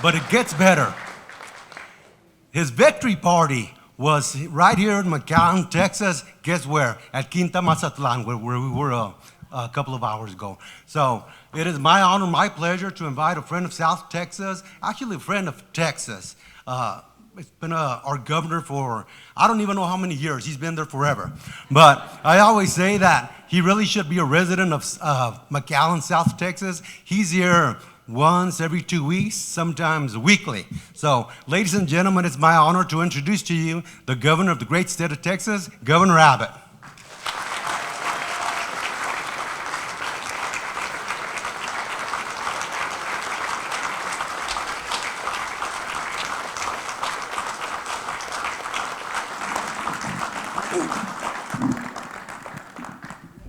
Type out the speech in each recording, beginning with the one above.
But it gets better. His victory party was right here in McAllen, Texas. Guess where? At Quinta Mazatlan, where we were a couple of hours ago. So it is my honor, my pleasure to invite a friend of South Texas, actually a friend of Texas. It's been our governor for, I don't even know how many years. He's been there forever. But I always say that he really should be a resident of McAllen, South Texas. He's here once every 2 weeks, sometimes weekly. So, ladies and gentlemen, it's my honor to introduce to you the governor of the great state of Texas, Governor Abbott.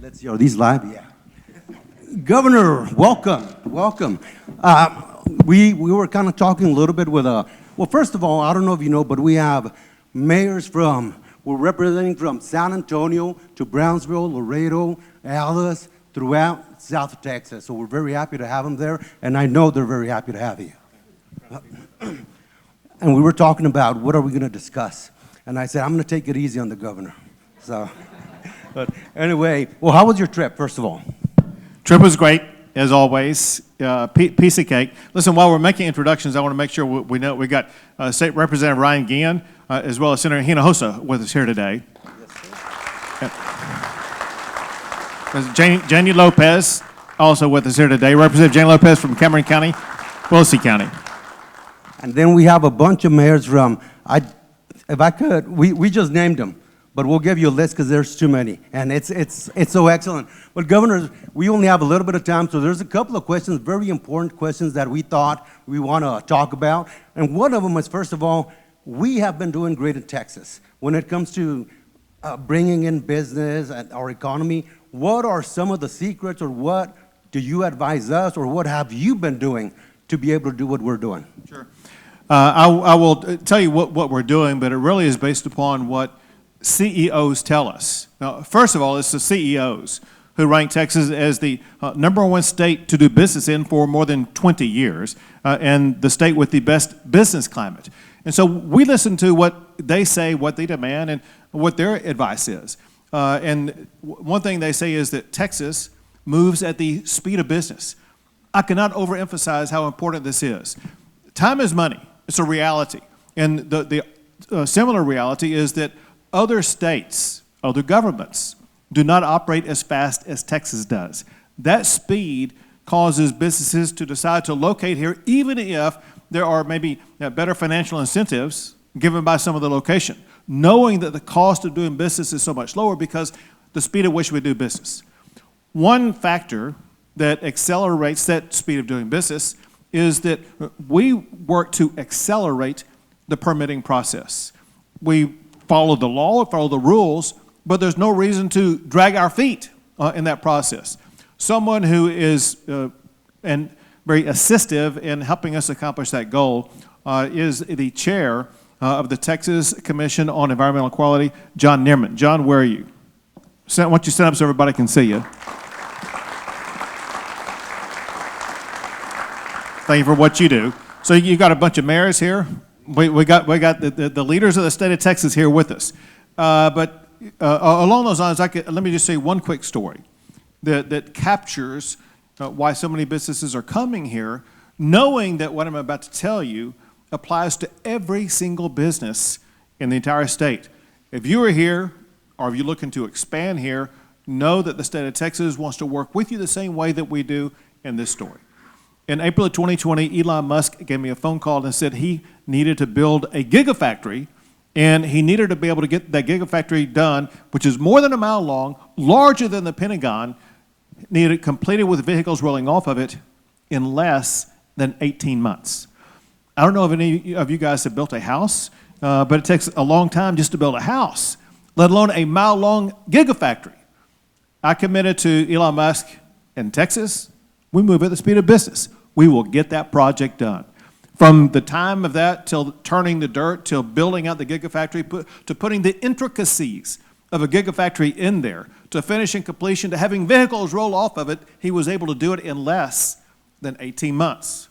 Let's see, are these live? Yeah. Governor, welcome. We were kind of talking a little bit with well, first of all, I don't know if you know, but we have mayors we're representing from San Antonio to Brownsville, Laredo, Alice, throughout South Texas. So we're very happy to have them there, and I know they're very happy to have you. And we were talking about what are we going to discuss, and I said, I'm going to take it easy on the governor. So, but anyway, well, how was your trip, first of all? Trip was great, as always. Piece of cake. Listen, while we're making introductions, I want to make sure we know we got State Representative Ryan Guillen, as well as Senator Hinojosa with us here today. Yes, Janie Lopez, also with us here today. Representative Janie Lopez from Cameron County, Willisey County. And then we have a bunch of mayors from, if I could, we just named them. But we'll give you a list because there's too many, and it's so excellent. But Governor, we only have a little bit of time, so there's a couple of questions, very important questions that we thought we want to talk about. And one of them is, first of all, we have been doing great in Texas when it comes to bringing in business and our economy. What are some of the secrets, or what do you advise us, or what have you been doing to be able to do what we're doing? Sure. I will tell you what we're doing, but it really is based upon what CEOs tell us. Now, first of all, it's the CEOs who rank Texas as the #1 state to do business in for more than 20 years, and the state with the best business climate. And so we listen to what they say, what they demand, and what their advice is. And one thing they say is that Texas moves at the speed of business. I cannot overemphasize how important this is. Time is money. It's a reality. And the similar reality is that other states, other governments, do not operate as fast as Texas does. That speed causes businesses to decide to locate here, even if there are maybe better financial incentives given by some of the location, knowing that the cost of doing business is so much lower because the speed at which we do business. One factor that accelerates that speed of doing business is that we work to accelerate the permitting process. We follow the law, follow the rules, but there's no reason to drag our feet in that process. Someone who is and very assistive in helping us accomplish that goal is the chair of the Texas Commission on Environmental Equality, John Niermann. John, where are you? Why don't you stand up so everybody can see you? Thank you for what you do. So you got a bunch of mayors here. We got the leaders of the state of Texas here with us. But along those lines, let me just say one quick story that captures why so many businesses are coming here, knowing that what I'm about to tell you applies to every single business in the entire state. If you are here, or if you're looking to expand here, know that the state of Texas wants to work with you the same way that we do in this story. In April of 2020, Elon Musk gave me a phone call and said he needed to build a gigafactory, and he needed to be able to get that gigafactory done, which is more than a mile long, larger than the Pentagon, needed it completed with vehicles rolling off of it in less than 18 months. I don't know if any of you guys have built a house, but it takes a long time just to build a house, let alone a mile-long gigafactory. I committed to Elon Musk in Texas. We move at the speed of business. We will get that project done. From the time of that till turning the dirt, till building out the gigafactory, to putting the intricacies of a gigafactory in there, to finishing completion, to having vehicles roll off of it, he was able to do it in less than 18 months.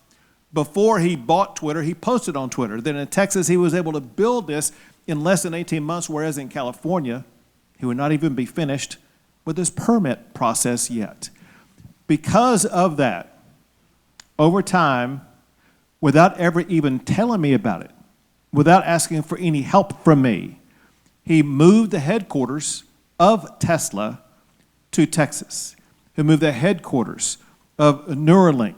Before he bought Twitter, he posted on Twitter that in Texas he was able to build this in less than 18 months, whereas in California, he would not even be finished with his permit process yet. Because of that, over time, without ever even telling me about it, without asking for any help from me, he moved the headquarters of Tesla to Texas. He moved the headquarters of Neuralink,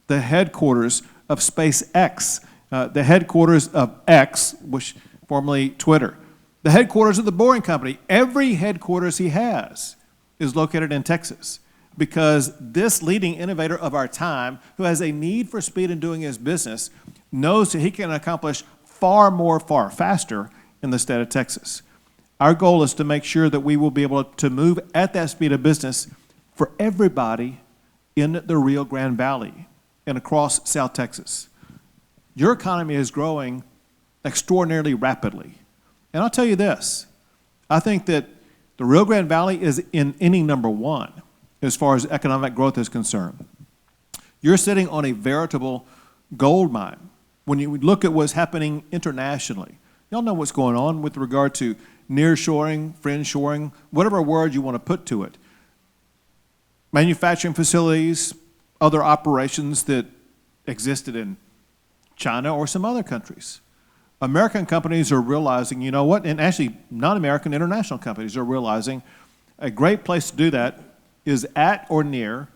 the headquarters of SpaceX, the headquarters of X, which formerly Twitter, the headquarters of the Boring Company. Every headquarters he has is located in Texas, because this leading innovator of our time, who has a need for speed in doing his business, knows that he can accomplish far more, far faster in the state of Texas. Our goal is to make sure that we will be able to move at that speed of business for everybody in the Rio Grande Valley and across South Texas. Your economy is growing extraordinarily rapidly. And I'll tell you this, I think that the Rio Grande Valley is in inning number 1 as far as economic growth is concerned. You're sitting on a veritable gold mine. When you look at what's happening internationally, y'all know what's going on with regard to nearshoring, friendshoring, whatever word you want to put to it. Manufacturing facilities, other operations that existed in China or some other countries. American companies are realizing, you know what, and actually non-American international companies are realizing a great place to do that is at or near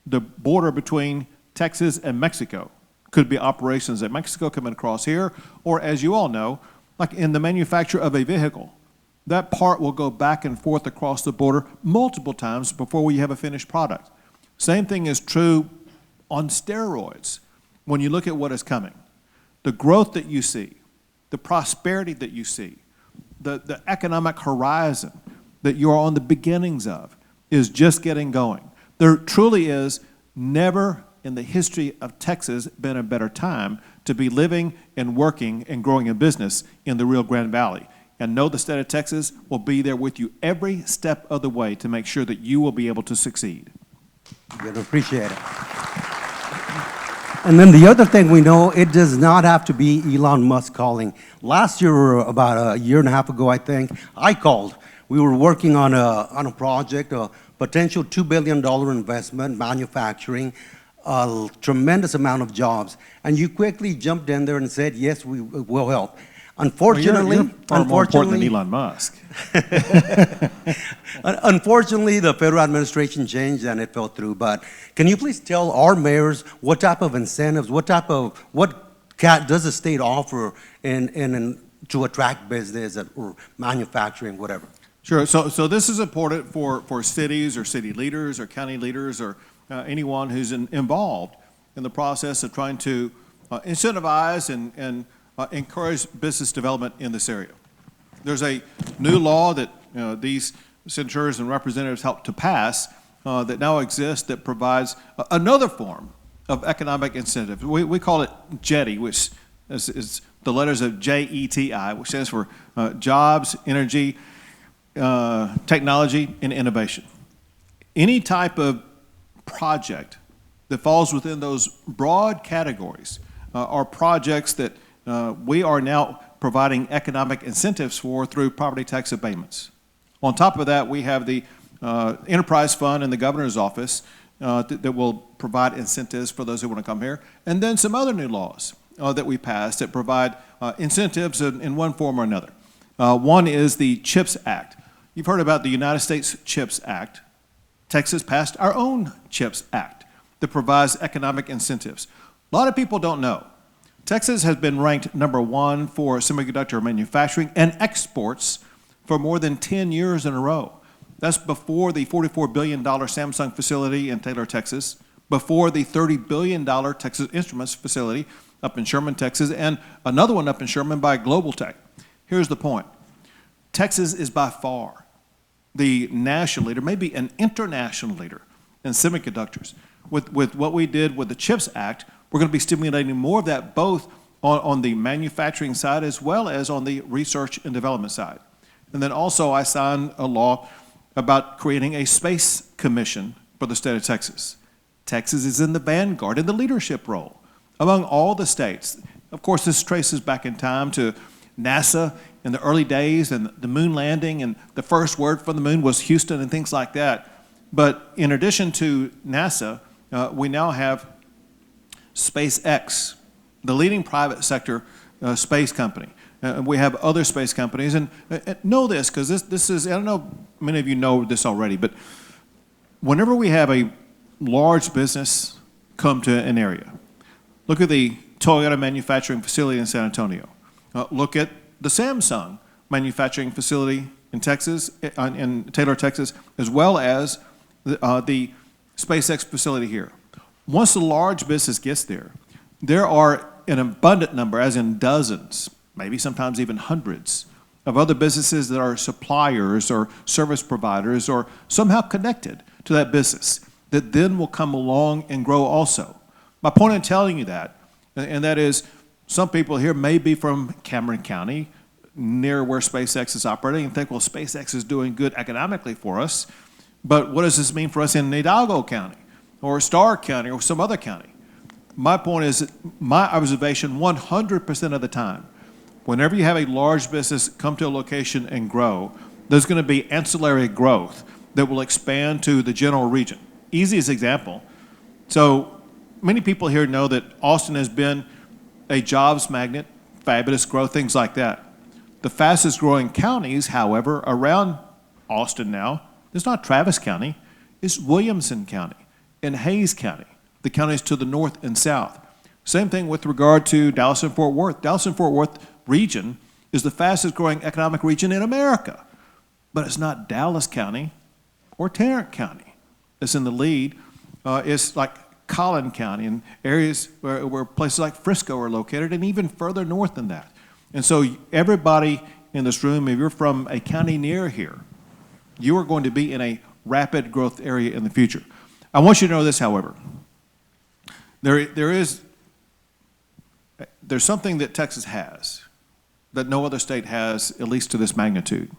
the border between Texas and Mexico. Could be operations at Mexico coming across here, or as you all know, like in the manufacture of a vehicle. That part will go back and forth across the border multiple times before we have a finished product. Same thing is true on steroids when you look at what is coming. The growth that you see, the prosperity that you see, the economic horizon that you are on the beginnings of is just getting going. There truly is never in the history of Texas been a better time to be living and working and growing a business in the Rio Grande Valley. And know the state of Texas will be there with you every step of the way to make sure that you will be able to succeed. Good, appreciate it. And then the other thing we know, it does not have to be Elon Musk calling. Last year, or about a year and a half ago, I think, I called. We were working on a project, a potential $2 billion investment, manufacturing, a tremendous amount of jobs. And you quickly jumped in there and said, yes, we will help. Unfortunately, you're far more important than Elon Musk. Unfortunately, the federal administration changed and it fell through. But can you please tell our mayors what type of incentives, what does the state offer to attract business or manufacturing, whatever? Sure. So this is important for cities or city leaders or county leaders or anyone who's involved in the process of trying to incentivize and encourage business development in this area. There's a new law that these senators and representatives helped to pass that now exists that provides another form of economic incentive. We call it JETI, which is the letters of JETI, which stands for Jobs, Energy, Technology, and Innovation. Any type of project that falls within those broad categories are projects that we are now providing economic incentives for through property tax abatements. On top of that, we have the enterprise fund in the governor's office that will provide incentives for those who want to come here, and then some other new laws that we passed that provide incentives in one form or another. One is the CHIPS Act. You've heard about the United States CHIPS Act. Texas passed our own CHIPS Act that provides economic incentives. A lot of people don't know. Texas has been ranked number 1 for semiconductor manufacturing and exports for more than 10 years in a row. That's before the $44 billion Samsung facility in Taylor, Texas, before the $30 billion Texas Instruments facility up in Sherman, Texas, and another one up in Sherman by Global Tech. Here's the point. Texas is by far the national leader, maybe an international leader in semiconductors. With what we did with the CHIPS Act, we're going to be stimulating more of that both on the manufacturing side as well as on the research and development side. And then also I signed a law about creating a space commission for the state of Texas. Texas is in the vanguard, in the leadership role among all the states. Of course, this traces back in time to NASA in the early days and the moon landing, and the first word from the moon was Houston and things like that. But in addition to NASA, we now have SpaceX, the leading private sector space company. We have other space companies, and know this, because this is, I don't know, many of you know this already, but whenever we have a large business come to an area, look at the Toyota manufacturing facility in San Antonio. Look at the Samsung manufacturing facility in Texas, in Taylor, Texas, as well as the SpaceX facility here. Once the large business gets there, there are an abundant number, as in dozens, maybe sometimes even hundreds, of other businesses that are suppliers or service providers or somehow connected to that business that then will come along and grow also. My point in telling you that, and that is, some people here may be from Cameron County, near where SpaceX is operating, and think, well, SpaceX is doing good economically for us, but what does this mean for us in Hidalgo County or Starr County or some other county? My point is, my observation 100% of the time, whenever you have a large business come to a location and grow, there's going to be ancillary growth that will expand to the general region. Easiest example. So many people here know that Austin has been a jobs magnet, fabulous growth, things like that. The fastest growing counties, however, around Austin now, it's not Travis County, it's Williamson County and Hayes County, the counties to the north and south. Same thing with regard to Dallas and Fort Worth. Dallas and Fort Worth region is the fastest growing economic region in America, but it's not Dallas County or Tarrant County that's in the lead. It's like Collin County and areas where places like Frisco are located, and even further north than that. And so everybody in this room, if you're from a county near here, you are going to be in a rapid growth area in the future. I want you to know this, however. There's something that Texas has that no other state has, at least to this magnitude,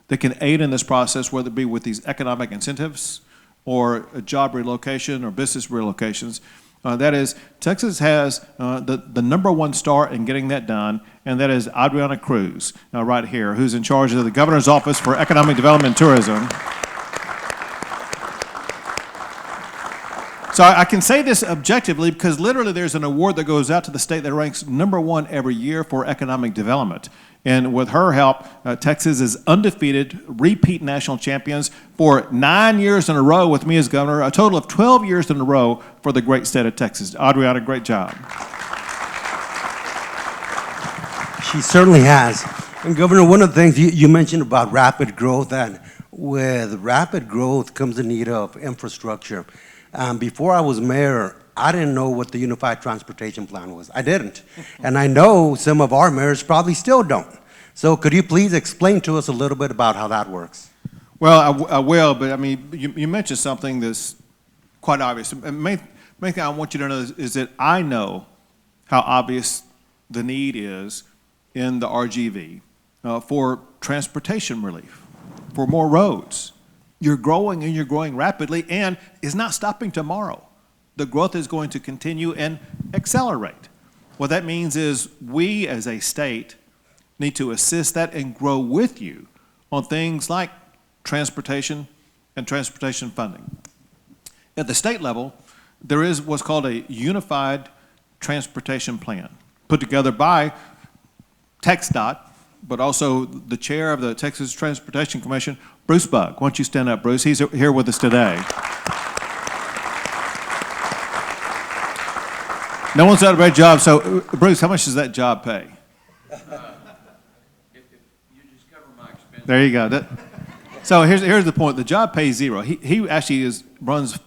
that can aid in this process, whether it be with these economic incentives or a job relocation or business relocations. That is, Texas has the number one star in getting that done, and that is Adriana Cruz, right here, who's in charge of the Governor's Office for Economic Development and Tourism. So I can say this objectively because literally there's an award that goes out to the state that ranks number one every year for economic development. And with her help, Texas is undefeated, repeat national champions for 9 years in a row with me as governor, a total of 12 years in a row for the great state of Texas. Adriana, great job. She certainly has. And Governor, one of the things you mentioned about rapid growth, and with rapid growth comes the need of infrastructure. Before I was mayor, I didn't know what the Unified Transportation Plan was. I didn't. And I know some of our mayors probably still don't. So could you please explain to us a little bit about how that works? Well, I will, but I mean, you mentioned something that's quite obvious. The main thing I want you to know is that I know how obvious the need is in the RGV for transportation relief, for more roads. You're growing and you're growing rapidly, and it's not stopping tomorrow. The growth is going to continue and accelerate. What that means is we as a state need to assist that and grow with you on things like transportation and transportation funding. At the state level, there is what's called a Unified Transportation Plan put together by TxDOT, but also the chair of the Texas Transportation Commission, Bruce Bugg. Why don't you stand up, Bruce? He's here with us today. No one's done a great job. So, Bruce, how much does that job pay? If you just cover my expenses. There you go. So here's the point. The job pays zero. He actually runs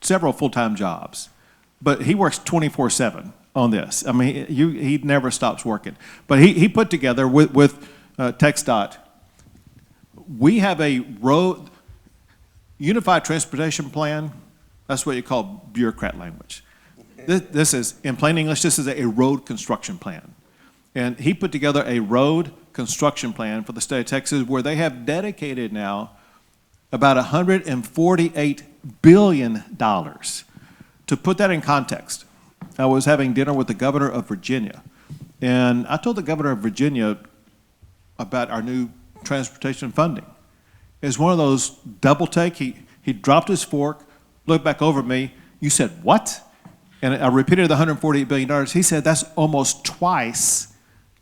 several full-time jobs, but he works 24/7 on this. I mean, he never stops working. But he put together with TxDOT. We have a road unified transportation plan. That's what you call bureaucrat language. This is, in plain English, this is a road construction plan. And he put together a road construction plan for the state of Texas where they have dedicated now about $148 billion. To put that in context, I was having dinner with the governor of Virginia. And I told the governor of Virginia about our new transportation funding. It's one of those double take. He dropped his fork, looked back over at me. You said, what? And I repeated the $148 billion. He said, that's almost twice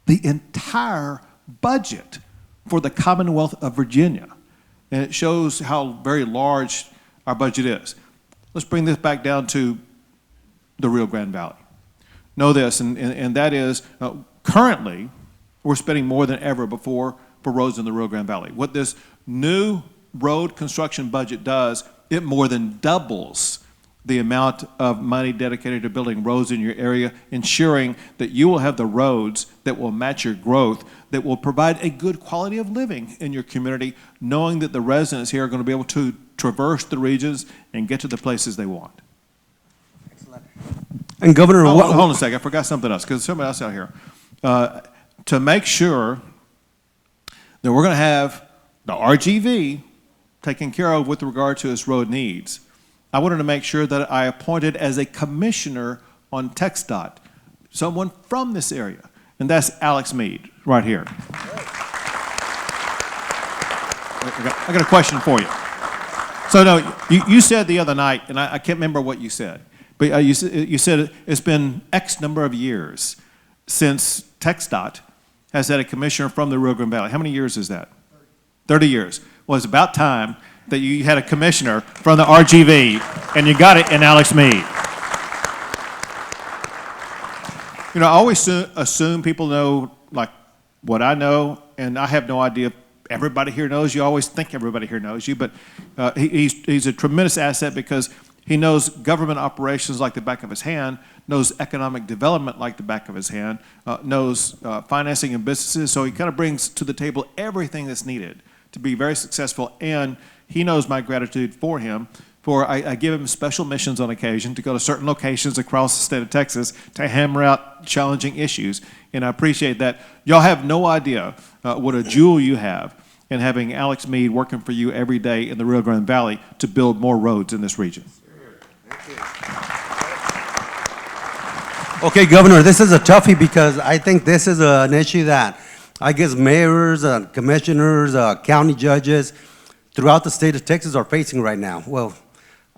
the entire budget for the Commonwealth of Virginia. And it shows how very large our budget is. Let's bring this back down to the Rio Grande Valley. Know this, and that is, currently, we're spending more than ever before for roads in the Rio Grande Valley. What this new road construction budget does, it more than doubles the amount of money dedicated to building roads in your area, ensuring that you will have the roads that will match your growth, that will provide a good quality of living in your community, knowing that the residents here are going to be able to traverse the regions and get to the places they want. Excellent. And Governor, hold on a second, I forgot something else, because there's somebody else out here. To make sure that we're going to have the RGV taken care of with regard to its road needs, I wanted to make sure that I appointed as a commissioner on TxDOT someone from this area, and that's Alex Mead, right here. I got a question for you. So, no, you said the other night, and I can't remember what you said, but you said it's been X number of years since TxDOT has had a commissioner from the Rio Grande Valley. How many years is that? 30 years. Well, it's about time that you had a commissioner from the RGV, and you got it in Alex Mead. You know, I always assume people know, like, what I know, and I have no idea if everybody here knows you. I always think everybody here knows you, but he's a tremendous asset because he knows government operations like the back of his hand, knows economic development like the back of his hand, knows financing and businesses, so he kind of brings to the table everything that's needed to be very successful, and he knows my gratitude for him. I give him special missions on occasion to go to certain locations across the state of Texas to hammer out challenging issues, and I appreciate that. Y'all have no idea what a jewel you have in having Alex Mead working for you every day in the Rio Grande Valley to build more roads in this region. Okay, Governor, this is a toughie because I think this is an issue that I guess mayors, commissioners, county judges throughout the state of Texas are facing right now. Well,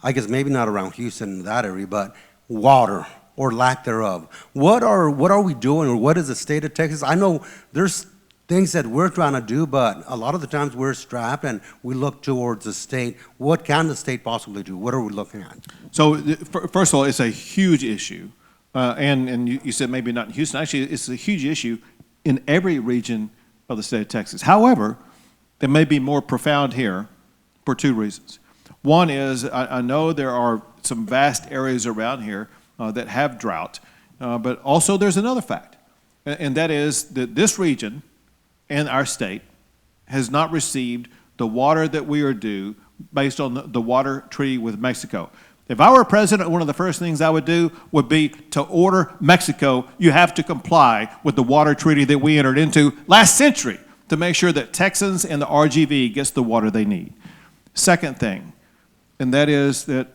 I guess maybe not around Houston, that area, but water or lack thereof. What are we doing, or what is the state of Texas? I know there's things that we're trying to do, but a lot of the times we're strapped and we look towards the state. What can the state possibly do? What are we looking at? So, first of all, it's a huge issue. And you said maybe not in Houston. Actually, it's a huge issue in every region of the state of Texas. However, it may be more profound here for two reasons. One is I know there are some vast areas around here that have drought, but also there's another fact, and that is that this region and our state has not received the water that we are due based on the water treaty with Mexico. If I were president, one of the first things I would do would be to order Mexico, you have to comply with the water treaty that we entered into last century to make sure that Texans and the RGV gets the water they need. Second thing, and that is that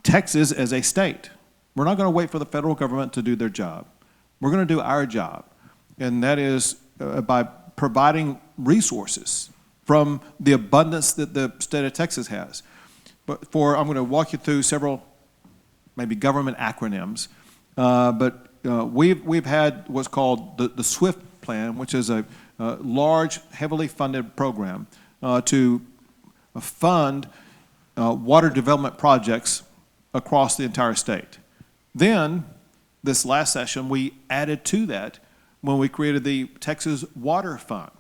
Texas as a state, we're not going to wait for the federal government to do their job. We're going to do our job, and that is by providing resources from the abundance that the state of Texas has. But I'm going to walk you through several maybe government acronyms, but we've had what's called the SWIFT plan, which is a large, heavily funded program to fund water development projects across the entire state. Then, this last session, we added to that when we created the Texas Water Fund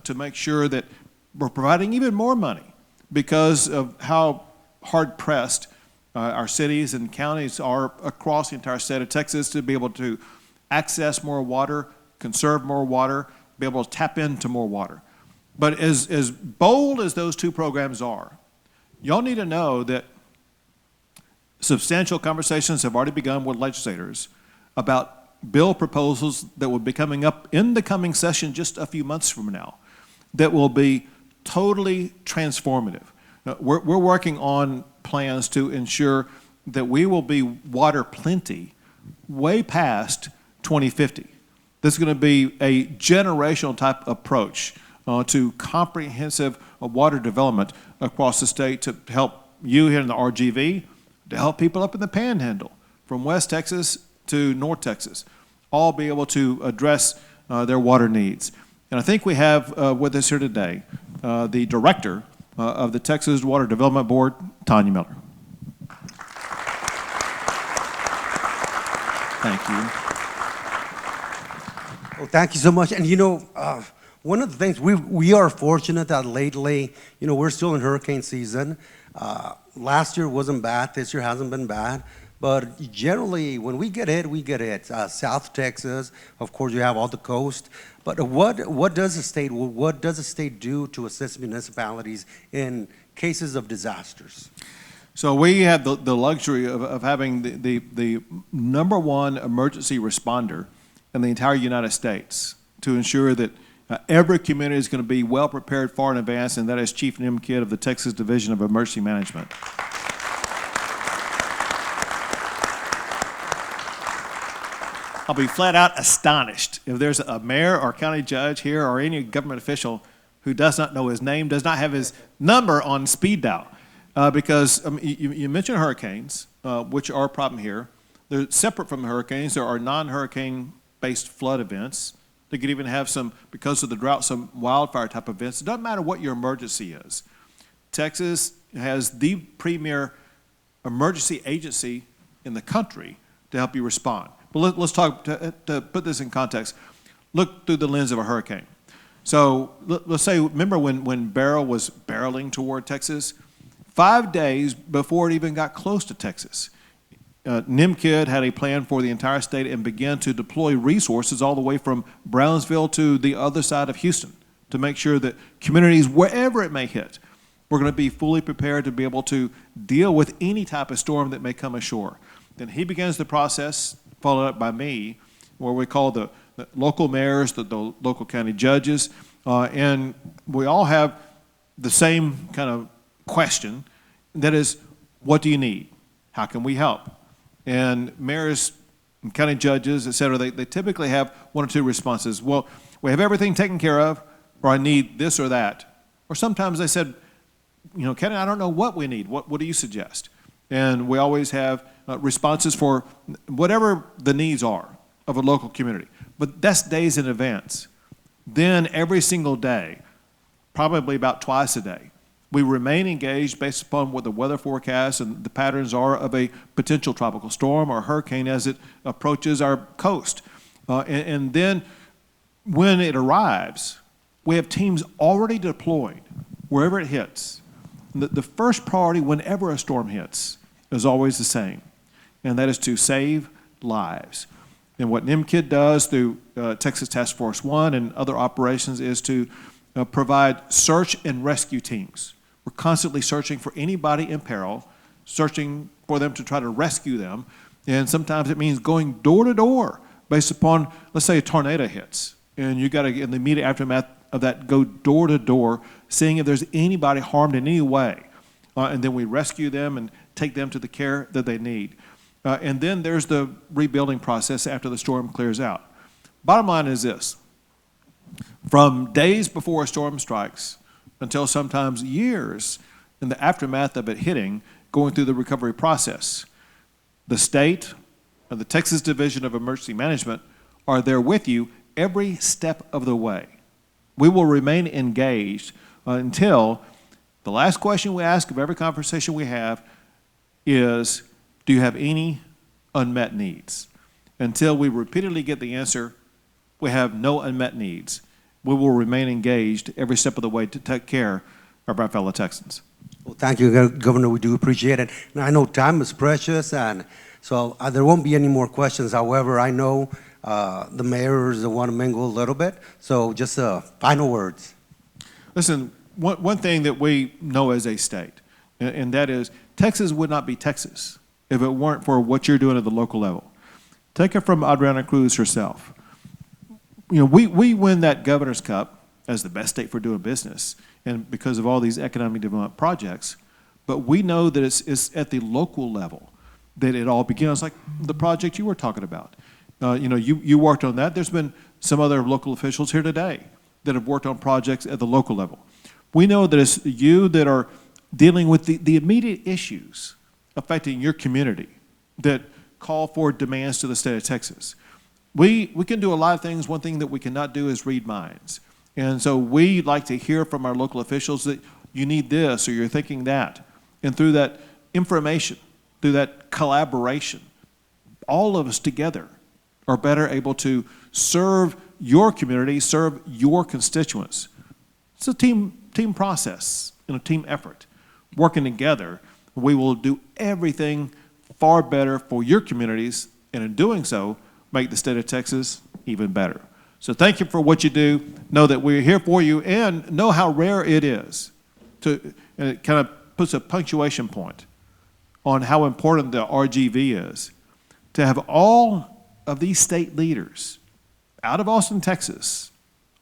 to make sure that we're providing even more money because of how hard-pressed our cities and counties are across the entire state of Texas to be able to access more water, conserve more water, be able to tap into more water. But as bold as those two programs are, y'all need to know that substantial conversations have already begun with legislators about bill proposals that will be coming up in the coming session just a few months from now that will be totally transformative. We're working on plans to ensure that we will be water plenty way past 2050. This is going to be a generational type approach to comprehensive water development across the state to help you here in the RGV, to help people up in the Panhandle, from West Texas to North Texas, all be able to address their water needs. And I think we have with us here today the director of the Texas Water Development Board, Tonya Miller. Thank you. Well, thank you so much. And one of the things, we are fortunate that lately, we're still in hurricane season. Last year wasn't bad, this year hasn't been bad. But generally, when we get hit, we get hit. South Texas, of course, you have all the coast. But what does the state do to assist municipalities in cases of disasters? So we have the luxury of having the number one emergency responder in the entire United States to ensure that every community is going to be well prepared far in advance, and that is Chief Nim Kidd of the Texas Division of Emergency Management. I'll be flat out astonished if there's a mayor or county judge here or any government official who does not know his name, does not have his number on speed dial. Because you mentioned hurricanes, which are a problem here. They're separate from hurricanes. There are non-hurricane-based flood events. They could even have some, because of the drought, some wildfire type events. It doesn't matter what your emergency is. Texas has the premier emergency agency in the country to help you respond. But let's talk, to put this in context, look through the lens of a hurricane. So let's say, remember when Beryl was barreling toward Texas? 5 days before it even got close to Texas, Nim Kidd had a plan for the entire state and began to deploy resources all the way from Brownsville to the other side of Houston to make sure that communities, wherever it may hit, were going to be fully prepared to be able to deal with any type of storm that may come ashore. Then he begins the process, followed up by me, where we call the local mayors, the local county judges, and we all have the same kind of question, that is, what do you need? How can we help? And mayors and county judges, et cetera, they typically have one or two responses. Well, we have everything taken care of, or I need this or that. Or sometimes they said, County, I don't know what we need. What do you suggest? And we always have responses for whatever the needs are of a local community. But that's days in advance. Then every single day, probably about twice a day, we remain engaged based upon what the weather forecasts and the patterns are of a potential tropical storm or hurricane as it approaches our coast. And then when it arrives, we have teams already deployed wherever it hits. The first priority whenever a storm hits is always the same, and that is to save lives. And what Nim Kidd does through Texas Task Force 1 and other operations is to provide search and rescue teams. We're constantly searching for anybody in peril, searching for them to try to rescue them. And sometimes it means going door to door based upon, let's say a tornado hits. And you got to, in the immediate aftermath of that, go door to door, seeing if there's anybody harmed in any way. And then we rescue them and take them to the care that they need. And then there's the rebuilding process after the storm clears out. Bottom line is this. From days before a storm strikes until sometimes years in the aftermath of it hitting, going through the recovery process, the state and the Texas Division of Emergency Management are there with you every step of the way. We will remain engaged until the last question we ask of every conversation we have is, do you have any unmet needs? Until we repeatedly get the answer, we have no unmet needs. We will remain engaged every step of the way to take care of our fellow Texans. Well, thank you, Governor. We do appreciate it. And I know time is precious, and so there won't be any more questions. However, I know the mayors want to mingle a little bit, so just final words. Listen, one thing that we know as a state, and that is Texas would not be Texas if it weren't for what you're doing at the local level. Take it from Adriana Cruz herself. We win that Governor's Cup as the best state for doing business, and because of all these economic development projects, but we know that it's at the local level that it all begins, like the project you were talking about. You worked on that. There's been some other local officials here today that have worked on projects at the local level. We know that it's you that are dealing with the immediate issues affecting your community that call for demands to the state of Texas. We can do a lot of things. One thing that we cannot do is read minds. And so we like to hear from our local officials that you need this or you're thinking that. And through that information, through that collaboration, all of us together are better able to serve your community, serve your constituents. It's a team process and a team effort. Working together, we will do everything far better for your communities, and in doing so, make the state of Texas even better. So thank you for what you do. Know that we're here for you, and know how rare it is and it kind of puts a punctuation point on how important the RGV is to have all of these state leaders out of Austin, Texas,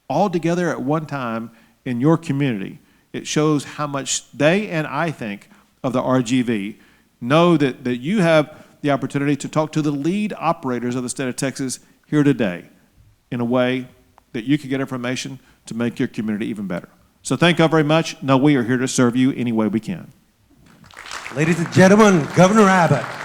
all together at one time in your community. It shows how much they and I think of the RGV. Know that you have the opportunity to talk to the lead operators of the state of Texas here today in a way that you can get information to make your community even better. So thank you very much. Know we are here to serve you any way we can. Ladies and gentlemen, Governor Abbott.